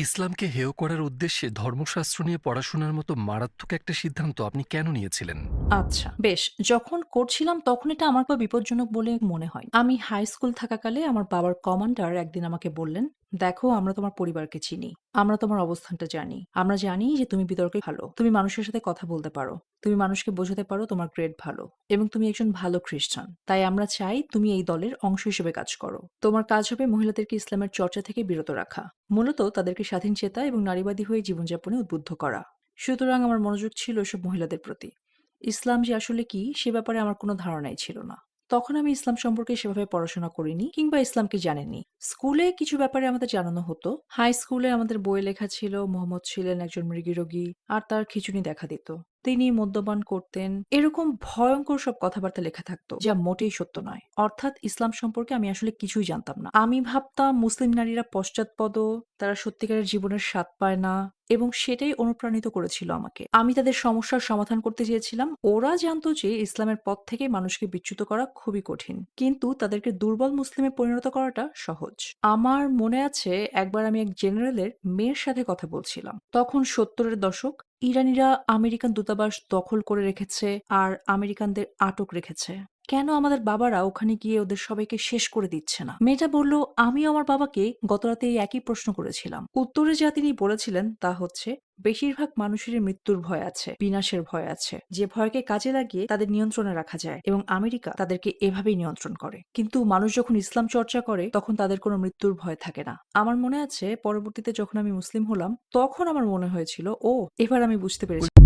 ইসলামকে হেয় করার উদ্দেশ্যে ধর্মশাস্ত্র নিয়ে পড়াশোনার মতো মারাত্মক একটা সিদ্ধান্ত আপনি কেন নিয়েছিলেন? আচ্ছা, বেশ। যখন করছিলাম তখন এটা আমার পা বিপজ্জনক বলে মনে হয়। আমি হাই স্কুল থাকাকালে আমার বাবার কমান্ডার একদিন আমাকে বললেন, "দেখো, আমরা তোমার পরিবারকে চিনি। আমরা তোমার অবস্থানটা জানি। আমরা জানি যে তুমি বিতর্কে ভালো। তুমি মানুষের সাথে কথা বলতে পারো। তুমি মানুষকে বোঝাতে পারো তোমার গ্রেড ভালো। এবং তুমি একজন ভালো খ্রিস্টান। তাই আমরা চাই তুমি এই দলের অংশ হিসেবে কাজ করো। তোমার কাজ হবে মহিলাদেরকে ইসলামের চর্চা থেকে বিরত রাখা। মূলত তাদেরকে স্বাধীনচেতা এবং নারীবাদী হয়ে জীবনযাপনে উদ্বুদ্ধ করা।" সুতরাং আমার মনোযোগ ছিল এসব মহিলাদের প্রতি। ইসলাম যে আসলে কি সে ব্যাপারে আমার কোনো ধারণাই ছিল না। তখন আমি ইসলাম সম্পর্কে সেভাবে পড়াশোনা করিনি কিংবা ইসলামকে জানিনি। স্কুলে কিছু ব্যাপারে আমাদের জানানো হতো। হাই স্কুলে আমাদের বইয়ে লেখা ছিল মোহাম্মদ ছিলেন একজন মৃগীরোগী আর তার খিঁচুনি দেখা দিত। তিনি মদ্যপান করতেন। এরকম ভয়ংকর সব কথাবার্তা লেখা থাকতো যা মোটেই সত্য নয়। অর্থাৎ ইসলাম সম্পর্কে আমি আসলে কিছুই জানতাম না। আমি ভাবতাম মুসলিম নারীরা পশ্চাৎপদ, তারা সত্যিকারের জীবনের স্বাদ পায় না এবং সেটাই অনুপ্রাণিত করেছিল আমাকে। আমি তাদের সমস্যার সমাধান করতে চেয়েছিলাম। ওরা জানতো যে ইসলামের পথ থেকে মানুষকে বিচ্যুত করা খুবই কঠিন। কিন্তু তাদেরকে দুর্বল মুসলিমে পরিণত করাটা সহজ। আমার মনে আছে একবার আমি এক জেনারেলের মেয়ের সাথে কথা বলছিলাম। তখন ৭০-এর দশক। ইরানিরা আমেরিকান দূতাবাস দখল করে রেখেছে আর আমেরিকানদের আটক রেখেছে। কেন আমাদের বাবারা ওখানে গিয়ে ওদের সবাইকে শেষ করে দিচ্ছে না? মেয়েটা বলল, আমিও আমার বাবাকে গতরাতে এই একই প্রশ্ন করেছিলাম। উত্তরে যা তিনি বলেছিলেন তা হচ্ছে, বেশিরভাগ মানুষেরই মৃত্যুর ভয় আছে, বিনাশের ভয় আছে, যে ভয়কে কাজে লাগিয়ে তাদের নিয়ন্ত্রণে রাখা যায় এবং আমেরিকা তাদেরকে এভাবেই নিয়ন্ত্রণ করে। কিন্তু মানুষ যখন ইসলাম চর্চা করে তখন তাদের কোনো মৃত্যুর ভয় থাকে না। আমার মনে আছে পরবর্তীতে যখন আমি মুসলিম হলাম তখন আমার মনে হয়েছিল, ও এবার আমি বুঝতে পেরেছি